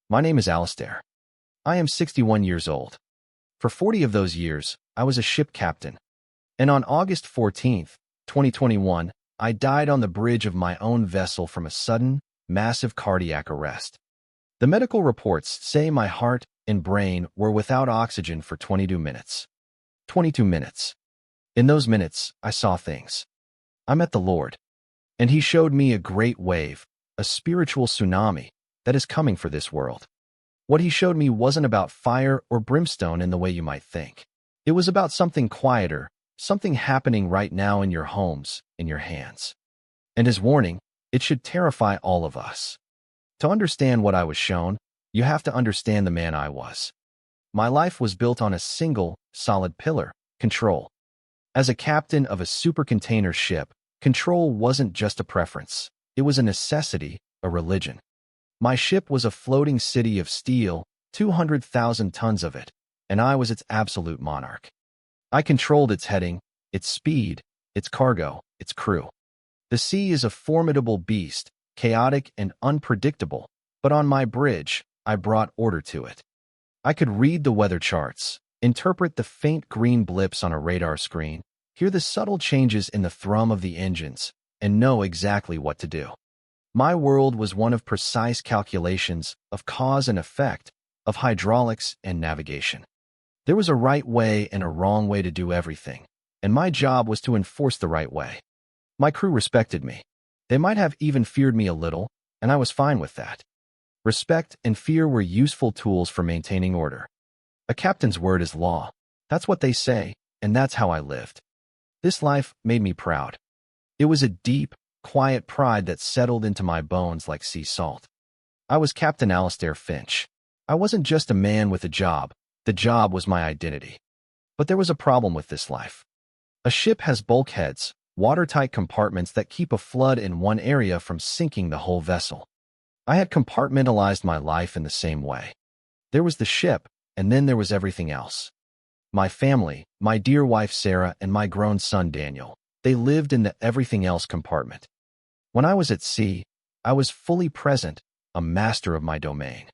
My name is Alistair. I am 61 years old. For 40 of those years, I was a ship captain. And on August 14th, 2021, I died on the bridge of my own vessel from a sudden, massive cardiac arrest. The medical reports say my heart and brain were without oxygen for 22 minutes. 22 minutes. In those minutes, I saw things. I met the Lord, and He showed me a great wave, a spiritual tsunami that is coming for this world. What He showed me wasn't about fire or brimstone in the way you might think. It was about something quieter, something happening right now in your homes, in your hands. And His warning, it should terrify all of us. To understand what I was shown, you have to understand the man I was. My life was built on a single, solid pillar: control. As a captain of a supercontainer ship, control wasn't just a preference. It was a necessity, a religion. My ship was a floating city of steel, 200,000 tons of it, and I was its absolute monarch. I controlled its heading, its speed, its cargo, its crew. The sea is a formidable beast, chaotic and unpredictable, but on my bridge, I brought order to it. I could read the weather charts, interpret the faint green blips on a radar screen, hear the subtle changes in the thrum of the engines, and know exactly what to do. My world was one of precise calculations, of cause and effect, of hydraulics and navigation. There was a right way and a wrong way to do everything, and my job was to enforce the right way. My crew respected me. They might have even feared me a little, and I was fine with that. Respect and fear were useful tools for maintaining order. A captain's word is law. That's what they say, and that's how I lived. This life made me proud. It was a deep, quiet pride that settled into my bones like sea salt. I was Captain Alistair Finch. I wasn't just a man with a job. The job was my identity. But there was a problem with this life. A ship has bulkheads, watertight compartments that keep a flood in one area from sinking the whole vessel. I had compartmentalized my life in the same way. There was the ship, and then there was everything else. My family, my dear wife Sarah, and my grown son Daniel, they lived in the everything else compartment. When I was at sea, I was fully present, a master of my domain.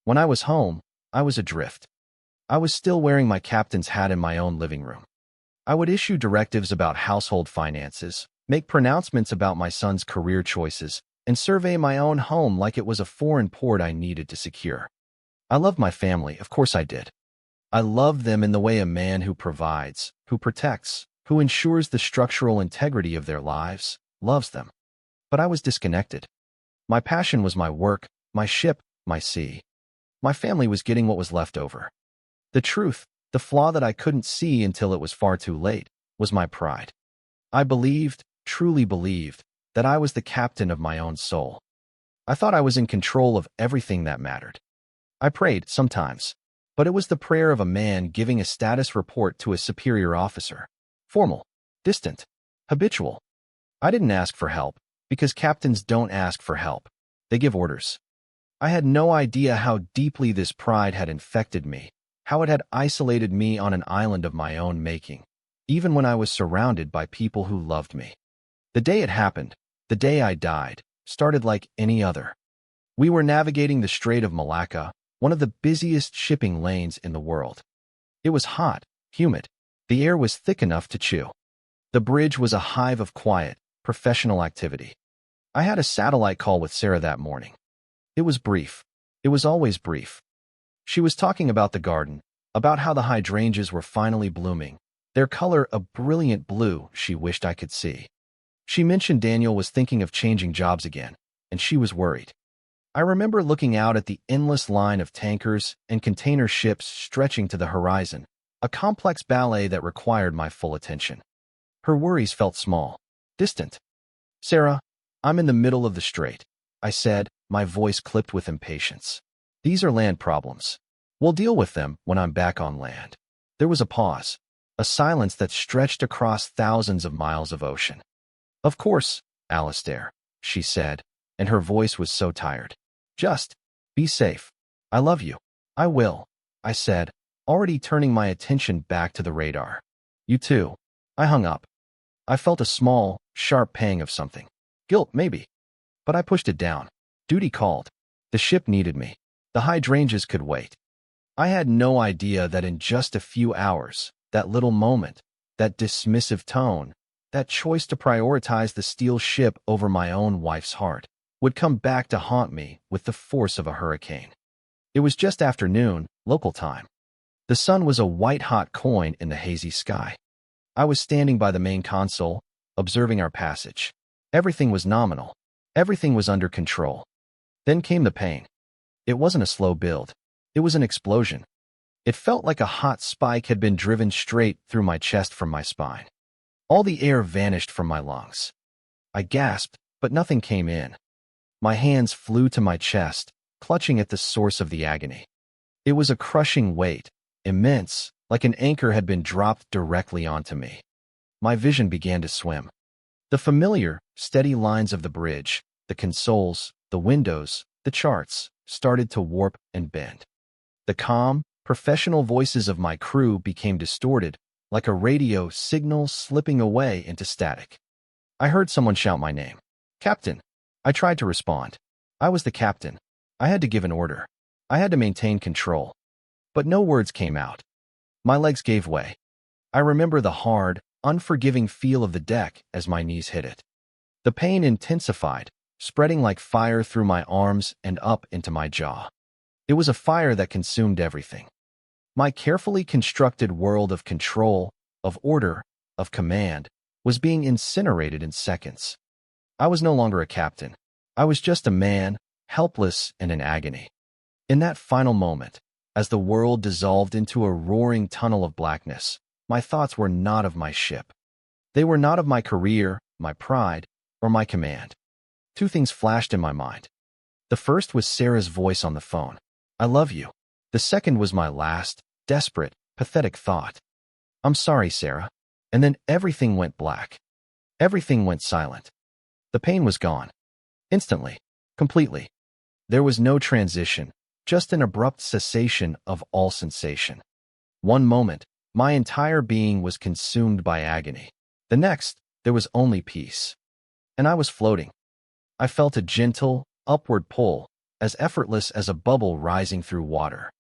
When I was home, I was adrift. I was still wearing my captain's hat in my own living room. I would issue directives about household finances, make pronouncements about my son's career choices, and survey my own home like it was a foreign port I needed to secure. I loved my family, of course I did. I loved them in the way a man who provides, who protects, who ensures the structural integrity of their lives, loves them. But I was disconnected. My passion was my work, my ship, my sea. My family was getting what was left over. The truth, the flaw that I couldn't see until it was far too late, was my pride. I believed, truly believed, that I was the captain of my own soul. I thought I was in control of everything that mattered. I prayed sometimes, but it was the prayer of a man giving a status report to a superior officer. Formal, distant, habitual. I didn't ask for help, because captains don't ask for help. They give orders. I had no idea how deeply this pride had infected me, how it had isolated me on an island of my own making, even when I was surrounded by people who loved me. The day it happened, the day I died, started like any other. We were navigating the Strait of Malacca, one of the busiest shipping lanes in the world. It was hot, humid. The air was thick enough to chew. The bridge was a hive of quiet, professional activity. I had a satellite call with Sarah that morning. It was brief. It was always brief. She was talking about the garden, about how the hydrangeas were finally blooming, their color a brilliant blue she wished I could see. She mentioned Daniel was thinking of changing jobs again, and she was worried. I remember looking out at the endless line of tankers and container ships stretching to the horizon, a complex ballet that required my full attention. Her worries felt small, distant. "Sarah, I'm in the middle of the strait," I said, my voice clipped with impatience. "These are land problems. We'll deal with them when I'm back on land." There was a pause, a silence that stretched across thousands of miles of ocean. "Of course, Alistair," she said, and her voice was so tired. "Just be safe. I love you." "I will," I said, already turning my attention back to the radar. "You too." I hung up. I felt a small, sharp pang of something. Guilt, maybe. But I pushed it down. Duty called. The ship needed me. The hydrangeas could wait. I had no idea that in just a few hours, that little moment, that dismissive tone, that choice to prioritize the steel ship over my own wife's heart, would come back to haunt me with the force of a hurricane. It was just afternoon, local time. The sun was a white-hot coin in the hazy sky. I was standing by the main console, observing our passage. Everything was nominal. Everything was under control. Then came the pain. It wasn't a slow build. It was an explosion. It felt like a hot spike had been driven straight through my chest from my spine. All the air vanished from my lungs. I gasped, but nothing came in. My hands flew to my chest, clutching at the source of the agony. It was a crushing weight, immense, like an anchor had been dropped directly onto me. My vision began to swim. The familiar, steady lines of the bridge, the consoles, the windows, the charts, started to warp and bend. The calm, professional voices of my crew became distorted, like a radio signal slipping away into static. I heard someone shout my name. "Captain." I tried to respond. I was the captain. I had to give an order. I had to maintain control. But no words came out. My legs gave way. I remember the hard, unforgiving feel of the deck as my knees hit it. The pain intensified, spreading like fire through my arms and up into my jaw. It was a fire that consumed everything. My carefully constructed world of control, of order, of command, was being incinerated in seconds. I was no longer a captain. I was just a man, helpless and in agony. In that final moment, as the world dissolved into a roaring tunnel of blackness, my thoughts were not of my ship. They were not of my career, my pride, or my command. Two things flashed in my mind. The first was Sarah's voice on the phone. "I love you." The second was my last, desperate, pathetic thought. "I'm sorry, Sarah." And then everything went black. Everything went silent. The pain was gone. Instantly. Completely. There was no transition, just an abrupt cessation of all sensation. One moment, my entire being was consumed by agony. The next, there was only peace. And I was floating. I felt a gentle, upward pull, as effortless as a bubble rising through water.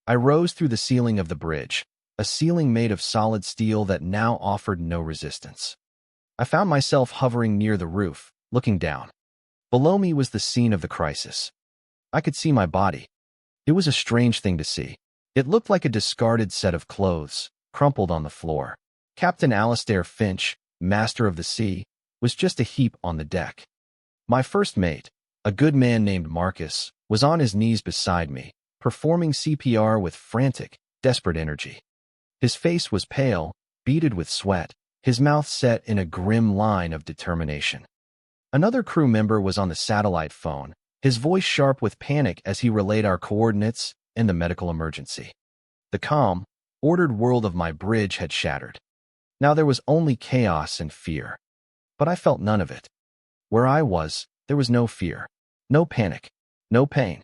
I rose through the ceiling of the bridge, a ceiling made of solid steel that now offered no resistance. I found myself hovering near the roof, looking down. Below me was the scene of the crisis. I could see my body. It was a strange thing to see. It looked like a discarded set of clothes, crumpled on the floor. Captain Alistair Finch, master of the sea, was just a heap on the deck. My first mate, a good man named Marcus, was on his knees beside me, performing CPR with frantic, desperate energy. His face was pale, beaded with sweat, his mouth set in a grim line of determination. Another crew member was on the satellite phone, his voice sharp with panic as he relayed our coordinates and the medical emergency. The calm, ordered world of my bridge had shattered. Now there was only chaos and fear. But I felt none of it. Where I was, there was no fear, no panic, no pain.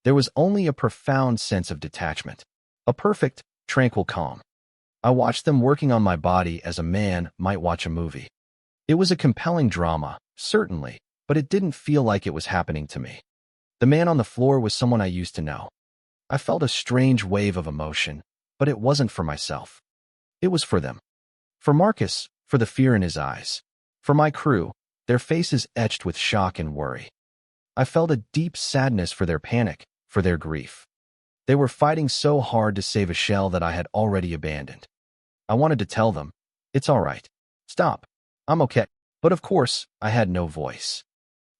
There was only a profound sense of detachment, a perfect, tranquil calm. I watched them working on my body as a man might watch a movie. It was a compelling drama, certainly, but it didn't feel like it was happening to me. The man on the floor was someone I used to know. I felt a strange wave of emotion, but it wasn't for myself. It was for them. For Marcus, for the fear in his eyes. For my crew, their faces etched with shock and worry. I felt a deep sadness for their panic, for their grief. They were fighting so hard to save a shell that I had already abandoned. I wanted to tell them, "It's all right. Stop. I'm okay." But of course, I had no voice.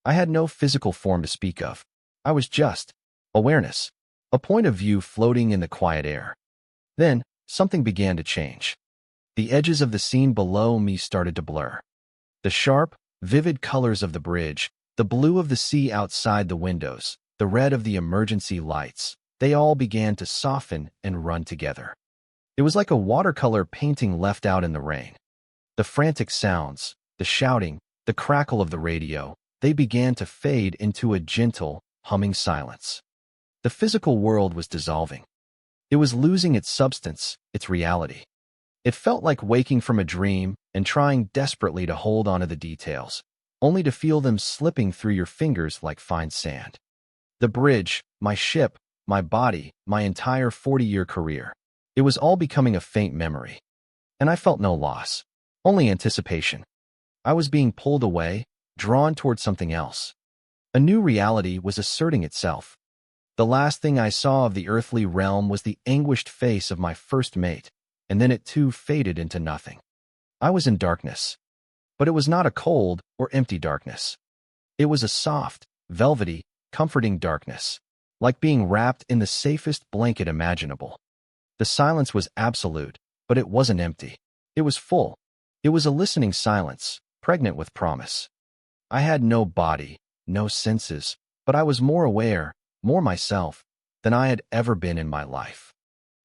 I had no physical form to speak of. I was just awareness, a point of view floating in the quiet air. Then, something began to change. The edges of the scene below me started to blur. The sharp, vivid colors of the bridge, the blue of the sea outside the windows, the red of the emergency lights, they all began to soften and run together. It was like a watercolor painting left out in the rain. The frantic sounds, the shouting, the crackle of the radio, they began to fade into a gentle, humming silence. The physical world was dissolving. It was losing its substance, its reality. It felt like waking from a dream and trying desperately to hold onto the details, only to feel them slipping through your fingers like fine sand. The bridge, my ship, my body, my entire 40-year career. It was all becoming a faint memory. And I felt no loss, only anticipation. I was being pulled away, drawn toward something else. A new reality was asserting itself. The last thing I saw of the earthly realm was the anguished face of my first mate, and then it too faded into nothing. I was in darkness. But it was not a cold or empty darkness. It was a soft, velvety, comforting darkness, like being wrapped in the safest blanket imaginable. The silence was absolute, but it wasn't empty. It was full. It was a listening silence, pregnant with promise. I had no body, no senses, but I was more aware, more myself, than I had ever been in my life.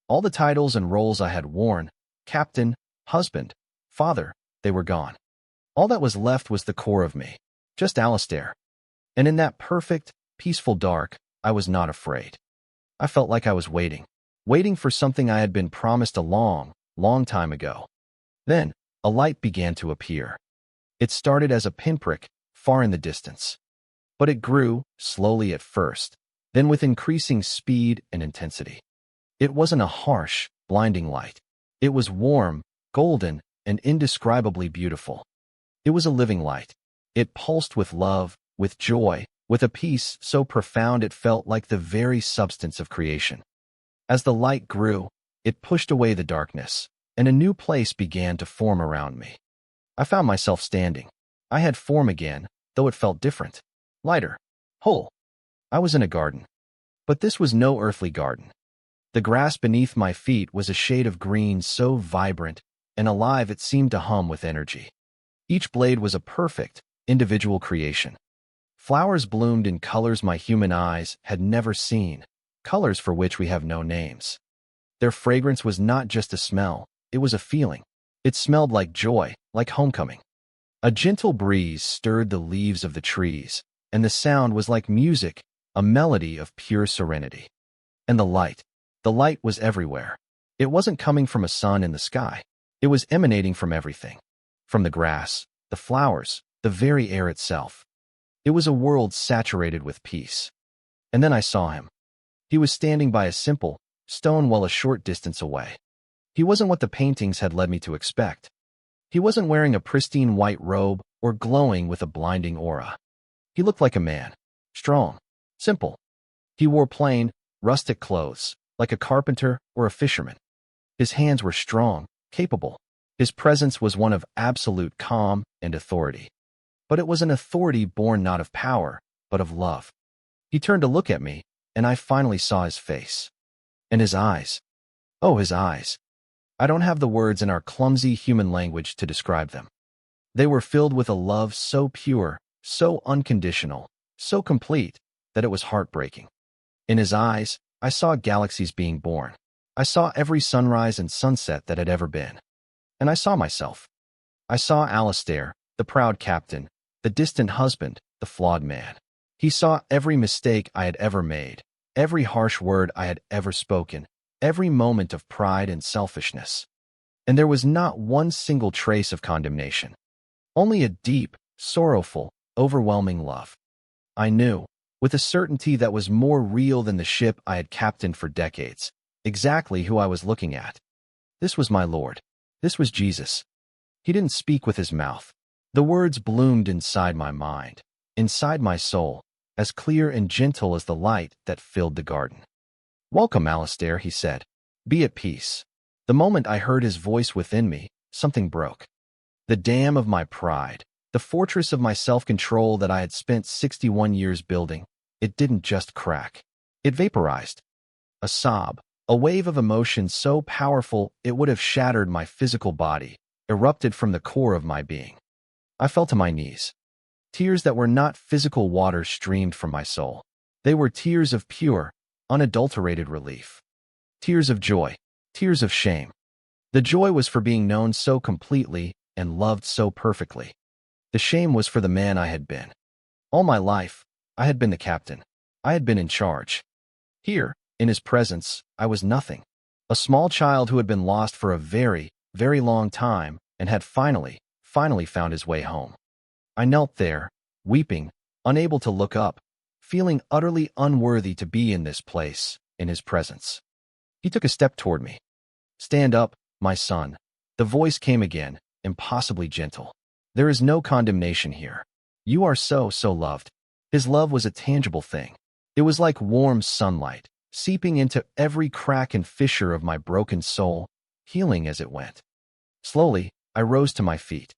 All the titles and roles I had worn, captain, husband, father, they were gone. All that was left was the core of me, just Alistair. And in that perfect, peaceful dark, I was not afraid. I felt like I was waiting for something I had been promised a long, long time ago. Then, a light began to appear. It started as a pinprick, far in the distance. But it grew, slowly at first, then with increasing speed and intensity. It wasn't a harsh, blinding light. It was warm, golden, and indescribably beautiful. It was a living light. It pulsed with love, with joy, with a peace so profound it felt like the very substance of creation. As the light grew, it pushed away the darkness, and a new place began to form around me. I found myself standing. I had form again, though it felt different, lighter, whole. I was in a garden. But this was no earthly garden. The grass beneath my feet was a shade of green so vibrant and alive it seemed to hum with energy. Each blade was a perfect, individual creation. Flowers bloomed in colors my human eyes had never seen, colors for which we have no names. Their fragrance was not just a smell, it was a feeling. It smelled like joy, like homecoming. A gentle breeze stirred the leaves of the trees, and the sound was like music, a melody of pure serenity. And the light was everywhere. It wasn't coming from a sun in the sky. It was emanating from everything. From the grass, the flowers, the very air itself. It was a world saturated with peace. And then I saw him. He was standing by a simple stone well a short distance away. He wasn't what the paintings had led me to expect. He wasn't wearing a pristine white robe or glowing with a blinding aura. He looked like a man, strong, simple. He wore plain, rustic clothes, like a carpenter or a fisherman. His hands were strong, capable. His presence was one of absolute calm and authority. But it was an authority born not of power, but of love. He turned to look at me, and I finally saw his face. And his eyes. Oh, his eyes. I don't have the words in our clumsy human language to describe them. They were filled with a love so pure, so unconditional, so complete, that it was heartbreaking. In his eyes, I saw galaxies being born. I saw every sunrise and sunset that had ever been. And I saw myself. I saw Alistair, the proud captain, the distant husband, the flawed man. He saw every mistake I had ever made, every harsh word I had ever spoken, every moment of pride and selfishness. And there was not one single trace of condemnation. Only a deep, sorrowful, overwhelming love. I knew, with a certainty that was more real than the ship I had captained for decades, exactly who I was looking at. This was my Lord. This was Jesus. He didn't speak with his mouth. The words bloomed inside my mind, inside my soul, as clear and gentle as the light that filled the garden. "Welcome, Alistair," he said. "Be at peace." The moment I heard his voice within me, something broke. The dam of my pride, the fortress of my self-control that I had spent 61 years building, it didn't just crack. It vaporized. A sob, a wave of emotion so powerful it would have shattered my physical body, erupted from the core of my being. I fell to my knees. Tears that were not physical water streamed from my soul. They were tears of pure, unadulterated relief. Tears of joy, tears of shame. The joy was for being known so completely and loved so perfectly. The shame was for the man I had been. All my life, I had been the captain. I had been in charge. Here, in his presence, I was nothing. A small child who had been lost for a very, very long time and had finally found his way home. I knelt there, weeping, unable to look up, feeling utterly unworthy to be in this place, in his presence. He took a step toward me. "Stand up, my son." The voice came again, impossibly gentle. "There is no condemnation here. You are so loved." His love was a tangible thing. It was like warm sunlight, seeping into every crack and fissure of my broken soul, healing as it went. Slowly, I rose to my feet.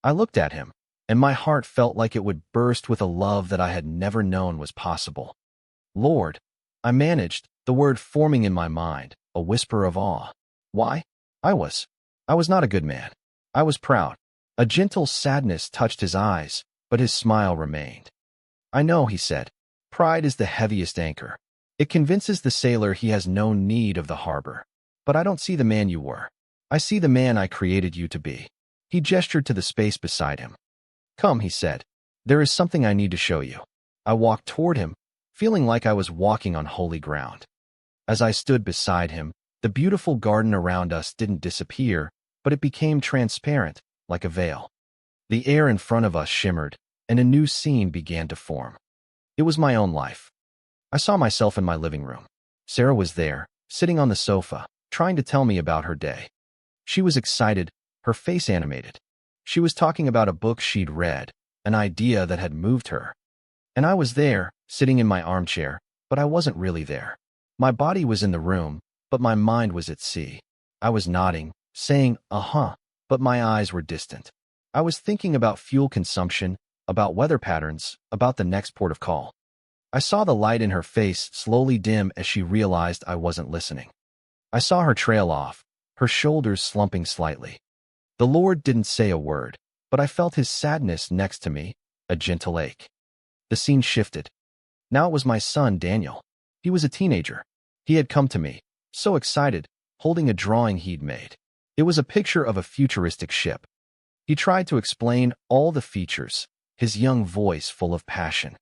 I looked at him, and my heart felt like it would burst with a love that I had never known was possible. "Lord," I managed, the word forming in my mind, a whisper of awe. Why? I was not a good man. I was proud. A gentle sadness touched his eyes, but his smile remained. "I know," he said. "Pride is the heaviest anchor. It convinces the sailor he has no need of the harbor. But I don't see the man you were. I see the man I created you to be." He gestured to the space beside him. "Come," he said. "There is something I need to show you." I walked toward him, feeling like I was walking on holy ground. As I stood beside him, the beautiful garden around us didn't disappear, but it became transparent, like a veil. The air in front of us shimmered, and a new scene began to form. It was my own life. I saw myself in my living room. Sarah was there, sitting on the sofa, trying to tell me about her day. She was excited, her face animated. She was talking about a book she'd read, an idea that had moved her. And I was there, sitting in my armchair, but I wasn't really there. My body was in the room, but my mind was at sea. I was nodding, saying, "Uh-huh," but my eyes were distant. I was thinking about fuel consumption, about weather patterns, about the next port of call. I saw the light in her face slowly dim as she realized I wasn't listening. I saw her trail off, her shoulders slumping slightly. The Lord didn't say a word, but I felt his sadness next to me, a gentle ache. The scene shifted. Now it was my son, Daniel. He was a teenager. He had come to me, so excited, holding a drawing he'd made. It was a picture of a futuristic ship. He tried to explain all the features, his young voice full of passion.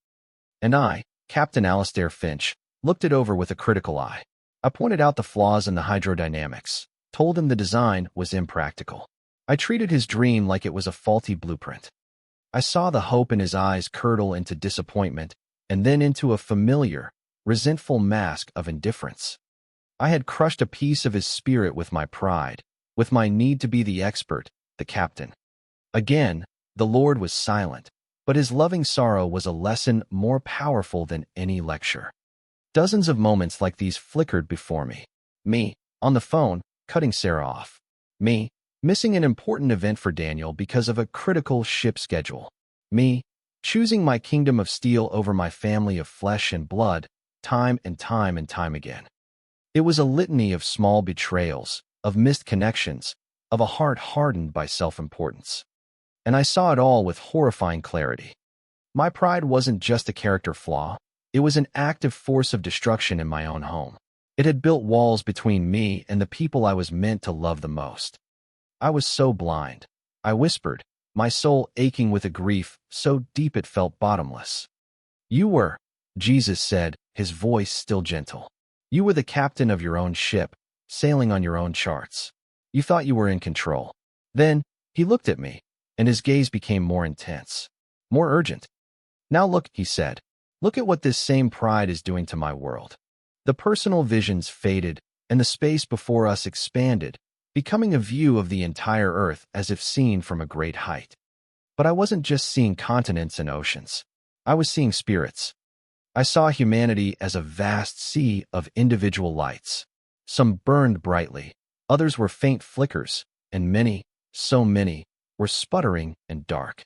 And I, Captain Alistair Finch, looked it over with a critical eye. I pointed out the flaws in the hydrodynamics, told him the design was impractical. I treated his dream like it was a faulty blueprint. I saw the hope in his eyes curdle into disappointment and then into a familiar, resentful mask of indifference. I had crushed a piece of his spirit with my pride, with my need to be the expert, the captain. Again, the Lord was silent, but his loving sorrow was a lesson more powerful than any lecture. Dozens of moments like these flickered before me. Me, on the phone, cutting Sarah off. Me, missing an important event for Daniel because of a critical ship schedule. Me, choosing my kingdom of steel over my family of flesh and blood, time and time again. It was a litany of small betrayals, of missed connections, of a heart hardened by self-importance. And I saw it all with horrifying clarity. My pride wasn't just a character flaw, it was an active force of destruction in my own home. It had built walls between me and the people I was meant to love the most. I was so blind, I whispered, my soul aching with a grief so deep it felt bottomless. "You were," Jesus said, his voice still gentle. "You were the captain of your own ship, sailing on your own charts. You thought you were in control." Then, he looked at me, and his gaze became more intense, more urgent. "Now look," he said. "Look at what this same pride is doing to my world." The personal visions faded, and the space before us expanded, becoming a view of the entire Earth as if seen from a great height. But I wasn't just seeing continents and oceans. I was seeing spirits. I saw humanity as a vast sea of individual lights. Some burned brightly, others were faint flickers, and many, so many, were sputtering and dark.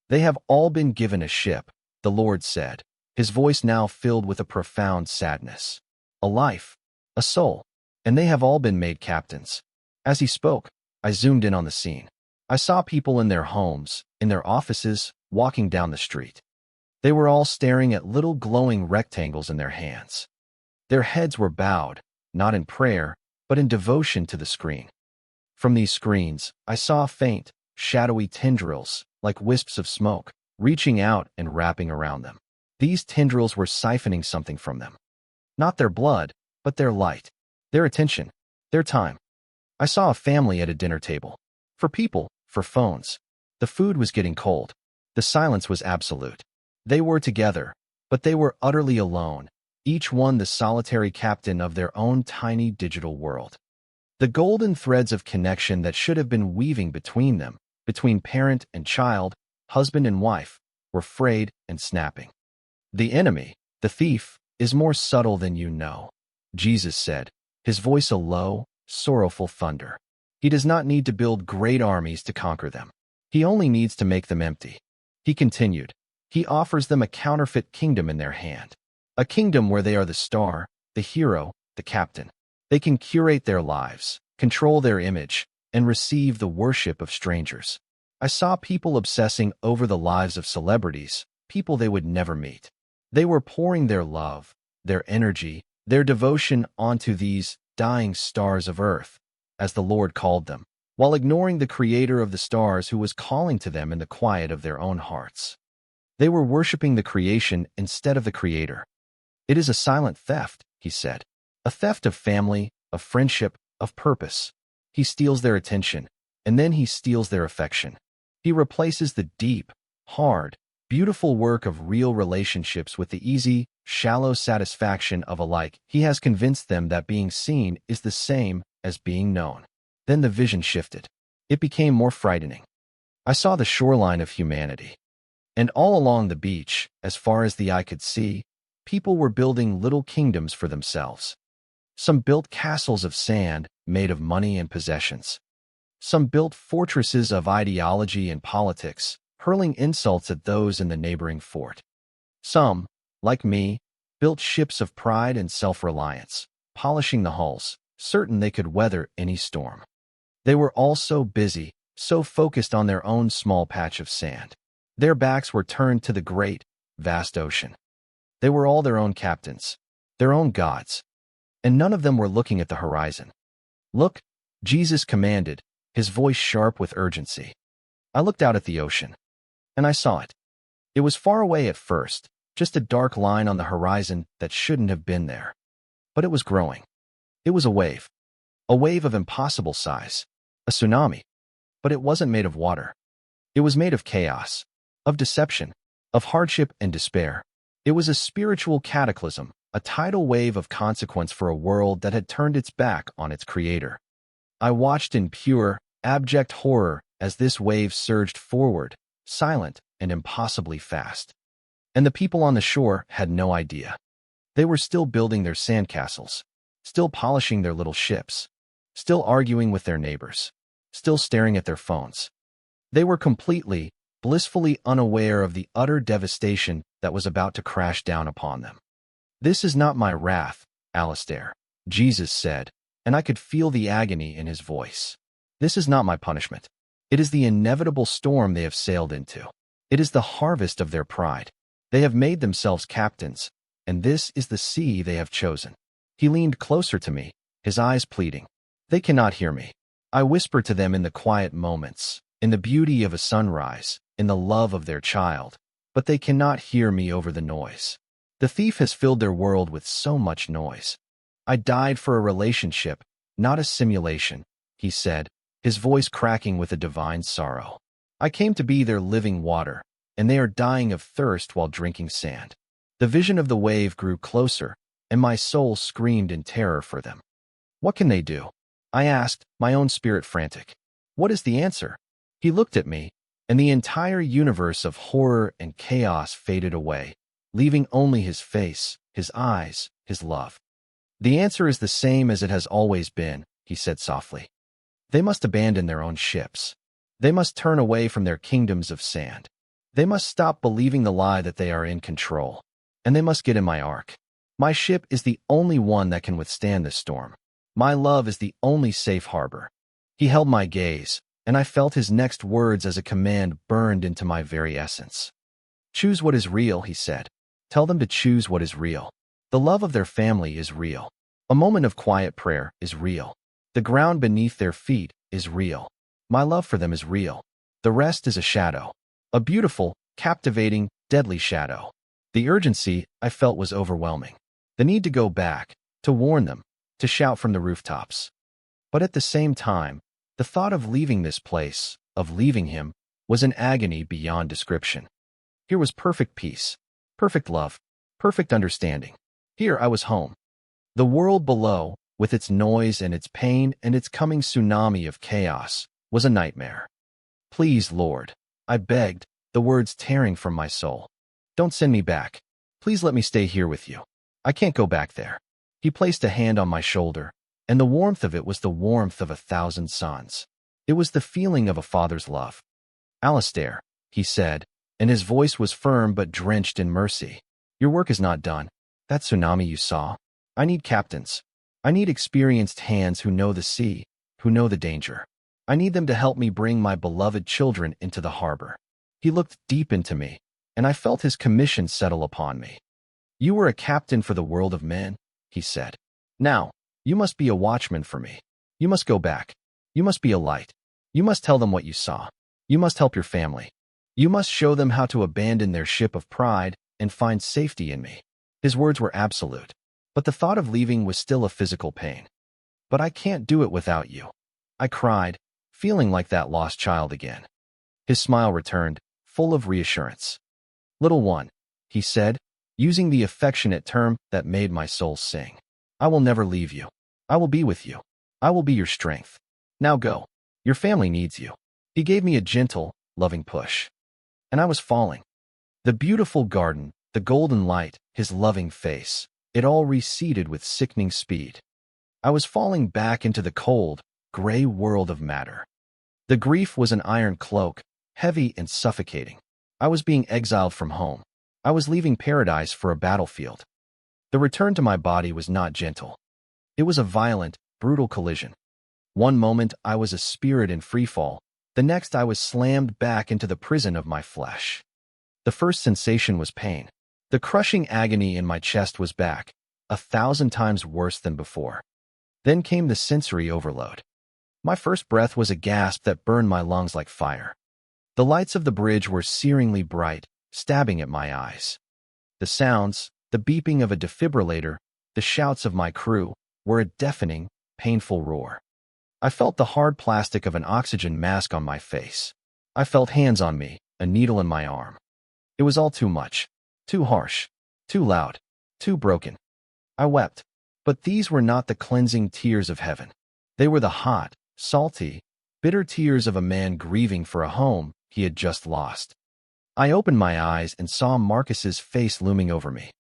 "They have all been given a ship," the Lord said, his voice now filled with a profound sadness. "A life, a soul, and they have all been made captains." As he spoke, I zoomed in on the scene. I saw people in their homes, in their offices, walking down the street. They were all staring at little glowing rectangles in their hands. Their heads were bowed, not in prayer, but in devotion to the screen. From these screens, I saw faint, shadowy tendrils, like wisps of smoke, reaching out and wrapping around them. These tendrils were siphoning something from them. Not their blood, but their light, their attention, their time. I saw a family at a dinner table. For people, for phones. The food was getting cold. The silence was absolute. They were together, but they were utterly alone, each one the solitary captain of their own tiny digital world. The golden threads of connection that should have been weaving between them, between parent and child, husband and wife, were frayed and snapping. The enemy, the thief, is more subtle than you know, Jesus said, his voice a low, sorrowful thunder. He does not need to build great armies to conquer them. He only needs to make them empty. He continued, he offers them a counterfeit kingdom in their hand. A kingdom where they are the star, the hero, the captain. They can curate their lives, control their image, and receive the worship of strangers. I saw people obsessing over the lives of celebrities, people they would never meet. They were pouring their love, their energy, their devotion onto these dying stars of earth, as the Lord called them, while ignoring the creator of the stars who was calling to them in the quiet of their own hearts. They were worshiping the creation instead of the creator. It is a silent theft, he said. A theft of family, of friendship, of purpose. He steals their attention, and then he steals their affection. He replaces the deep, hard, beautiful work of real relationships with the easy, shallow satisfaction of a like. He has convinced them that being seen is the same as being known. Then the vision shifted. It became more frightening. I saw the shoreline of humanity. And all along the beach, as far as the eye could see, people were building little kingdoms for themselves. Some built castles of sand made of money and possessions. Some built fortresses of ideology and politics, hurling insults at those in the neighboring fort. Some, like me, built ships of pride and self-reliance, polishing the hulls, certain they could weather any storm. They were all so busy, so focused on their own small patch of sand. Their backs were turned to the great, vast ocean. They were all their own captains, their own gods. And none of them were looking at the horizon. Look, Jesus commanded, his voice sharp with urgency. I looked out at the ocean, and I saw it. It was far away at first, just a dark line on the horizon that shouldn't have been there. But it was growing. It was a wave of impossible size, a tsunami. But it wasn't made of water. It was made of chaos, of deception, of hardship and despair. It was a spiritual cataclysm, a tidal wave of consequence for a world that had turned its back on its creator. I watched in pure, abject horror as this wave surged forward, silent and impossibly fast. And the people on the shore had no idea. They were still building their sandcastles, still polishing their little ships, still arguing with their neighbors, still staring at their phones. They were completely, blissfully unaware of the utter devastation that was about to crash down upon them. This is not my wrath, Alistair, Jesus said, and I could feel the agony in his voice. This is not my punishment. It is the inevitable storm they have sailed into. It is the harvest of their pride. They have made themselves captains, and this is the sea they have chosen. He leaned closer to me, his eyes pleading. They cannot hear me. I whisper to them in the quiet moments, in the beauty of a sunrise, in the love of their child, but they cannot hear me over the noise. The thief has filled their world with so much noise. I died for a relationship, not a simulation, he said, his voice cracking with a divine sorrow. I came to be their living water, and they are dying of thirst while drinking sand. The vision of the wave grew closer, and my soul screamed in terror for them. What can they do? I asked, my own spirit frantic. What is the answer? He looked at me, and the entire universe of horror and chaos faded away, leaving only his face, his eyes, his love. The answer is the same as it has always been, he said softly. They must abandon their own ships. They must turn away from their kingdoms of sand. They must stop believing the lie that they are in control. And they must get in my ark. My ship is the only one that can withstand this storm. My love is the only safe harbor. He held my gaze, and I felt his next words as a command burned into my very essence. Choose what is real, he said. Tell them to choose what is real. The love of their family is real. A moment of quiet prayer is real. The ground beneath their feet is real. My love for them is real. The rest is a shadow. A beautiful, captivating, deadly shadow. The urgency I felt was overwhelming. The need to go back, to warn them, to shout from the rooftops. But at the same time, the thought of leaving this place, of leaving him, was an agony beyond description. Here was perfect peace, perfect love, perfect understanding. Here I was home. The world below, with its noise and its pain and its coming tsunami of chaos, was a nightmare. Please, Lord, I begged, the words tearing from my soul. Don't send me back. Please let me stay here with you. I can't go back there. He placed a hand on my shoulder, and the warmth of it was the warmth of 1,000 suns. It was the feeling of a father's love. Alistair, he said, and his voice was firm but drenched in mercy. Your work is not done. That tsunami you saw. I need captains. I need experienced hands who know the sea, who know the danger. I need them to help me bring my beloved children into the harbor. He looked deep into me, and I felt his commission settle upon me. You were a captain for the world of men, he said. Now, you must be a watchman for me. You must go back. You must be a light. You must tell them what you saw. You must help your family. You must show them how to abandon their ship of pride and find safety in me. His words were absolute, but the thought of leaving was still a physical pain. But I can't do it without you. I cried, feeling like that lost child again. His smile returned, full of reassurance. Little one, he said, using the affectionate term that made my soul sing. I will never leave you. I will be with you. I will be your strength. Now go. Your family needs you. He gave me a gentle, loving push. And I was falling. The beautiful garden, the golden light, his loving face, it all receded with sickening speed. I was falling back into the cold, gray world of matter. The grief was an iron cloak, heavy and suffocating. I was being exiled from home. I was leaving paradise for a battlefield. The return to my body was not gentle. It was a violent, brutal collision. One moment I was a spirit in freefall, the next I was slammed back into the prison of my flesh. The first sensation was pain. The crushing agony in my chest was back, 1,000 times worse than before. Then came the sensory overload. My first breath was a gasp that burned my lungs like fire. The lights of the bridge were searingly bright, stabbing at my eyes. The sounds, the beeping of a defibrillator, the shouts of my crew, were a deafening, painful roar. I felt the hard plastic of an oxygen mask on my face. I felt hands on me, a needle in my arm. It was all too much, too harsh, too loud, too broken. I wept, but these were not the cleansing tears of heaven. They were the hot, salty, bitter tears of a man grieving for a home he had just lost. I opened my eyes and saw Marcus's face looming over me.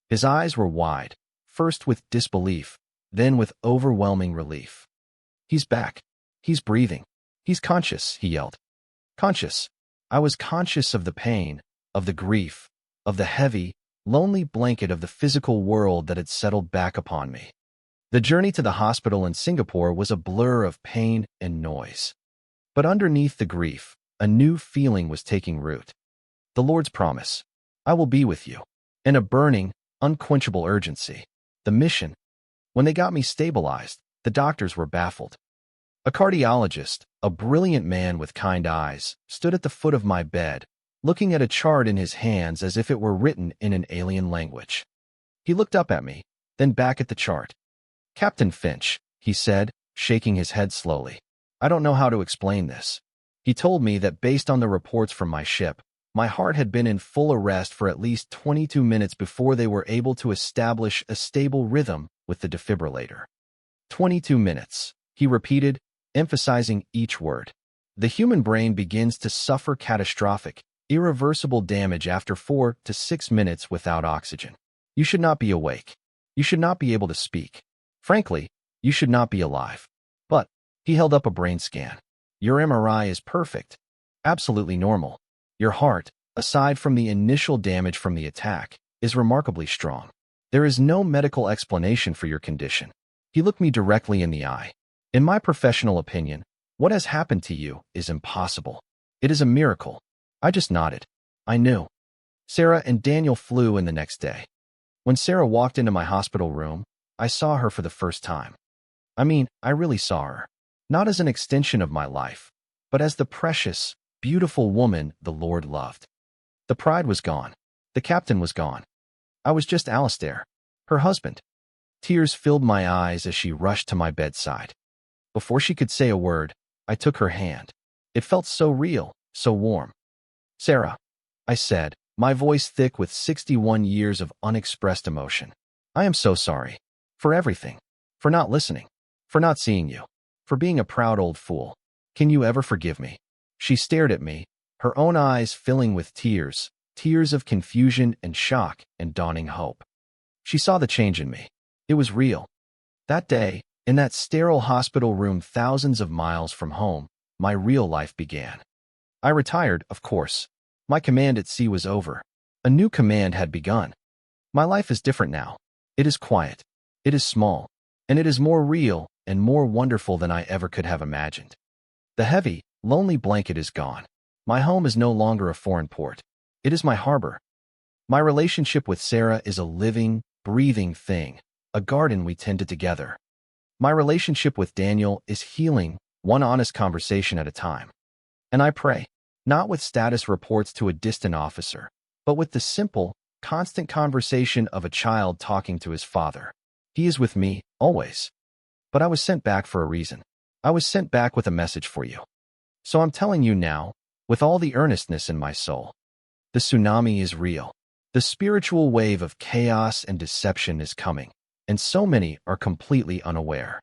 His eyes were wide, first with disbelief, then with overwhelming relief. He's back. He's breathing. He's conscious, he yelled. Conscious. I was conscious of the pain, of the grief, of the heavy, lonely blanket of the physical world that had settled back upon me. The journey to the hospital in Singapore was a blur of pain and noise. But underneath the grief, a new feeling was taking root. The Lord's promise, I will be with you, and a burning, unquenchable urgency. The mission. When they got me stabilized, the doctors were baffled. A cardiologist, a brilliant man with kind eyes, stood at the foot of my bed, looking at a chart in his hands as if it were written in an alien language. He looked up at me, then back at the chart. Captain Finch, he said, shaking his head slowly. I don't know how to explain this. He told me that based on the reports from my ship, my heart had been in full arrest for at least 22 minutes before they were able to establish a stable rhythm with the defibrillator. 22 minutes, he repeated, emphasizing each word. The human brain begins to suffer catastrophic, irreversible damage after 4 to 6 minutes without oxygen. You should not be awake. You should not be able to speak. Frankly, you should not be alive. But, he held up a brain scan. Your MRI is perfect. Absolutely normal. Your heart, aside from the initial damage from the attack, is remarkably strong. There is no medical explanation for your condition. He looked me directly in the eye. In my professional opinion, what has happened to you is impossible. It is a miracle. I just nodded. I knew. Sarah and Daniel flew in the next day. When Sarah walked into my hospital room, I saw her for the first time. I really saw her. Not as an extension of my life, but as the precious, beautiful woman the Lord loved. The pride was gone. The captain was gone. I was just Alistair, her husband. Tears filled my eyes as she rushed to my bedside. Before she could say a word, I took her hand. It felt so real, so warm. Sarah, I said, my voice thick with 61 years of unexpressed emotion. I am so sorry. For everything. For not listening. For not seeing you. For being a proud old fool. Can you ever forgive me? She stared at me, her own eyes filling with tears, tears of confusion and shock and dawning hope. She saw the change in me. It was real. That day, in that sterile hospital room thousands of miles from home, my real life began. I retired, of course. My command at sea was over. A new command had begun. My life is different now. It is quiet. It is small. And it is more real and more wonderful than I ever could have imagined. The heavy, lonely blanket is gone. My home is no longer a foreign port. It is my harbor. My relationship with Sarah is a living, breathing thing, a garden we tended together. My relationship with Daniel is healing, one honest conversation at a time. And I pray, not with status reports to a distant officer, but with the simple, constant conversation of a child talking to his father. He is with me, always. But I was sent back for a reason. I was sent back with a message for you. So I'm telling you now, with all the earnestness in my soul. The tsunami is real. The spiritual wave of chaos and deception is coming, and so many are completely unaware.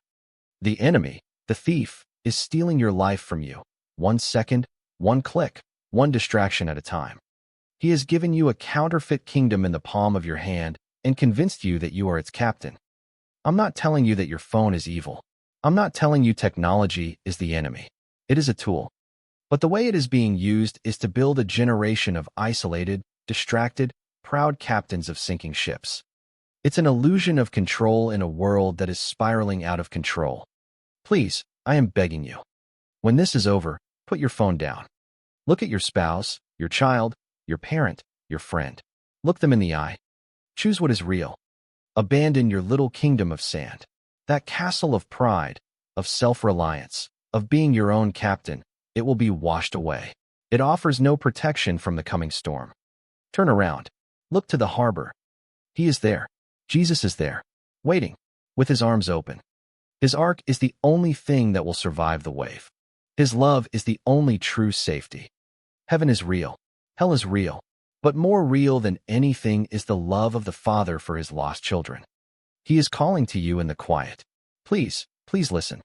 The enemy, the thief, is stealing your life from you, 1 second, 1 click, 1 distraction at a time. He has given you a counterfeit kingdom in the palm of your hand and convinced you that you are its captain. I'm not telling you that your phone is evil. I'm not telling you technology is the enemy. It is a tool. But the way it is being used is to build a generation of isolated, distracted, proud captains of sinking ships. It's an illusion of control in a world that is spiraling out of control. Please, I am begging you. When this is over, put your phone down. Look at your spouse, your child, your parent, your friend. Look them in the eye. Choose what is real. Abandon your little kingdom of sand. That castle of pride, of self-reliance, of being your own captain. It will be washed away. It offers no protection from the coming storm. Turn around. Look to the harbor. He is there. Jesus is there, waiting, with his arms open. His ark is the only thing that will survive the wave. His love is the only true safety. Heaven is real. Hell is real. But more real than anything is the love of the Father for his lost children. He is calling to you in the quiet. Please, please listen.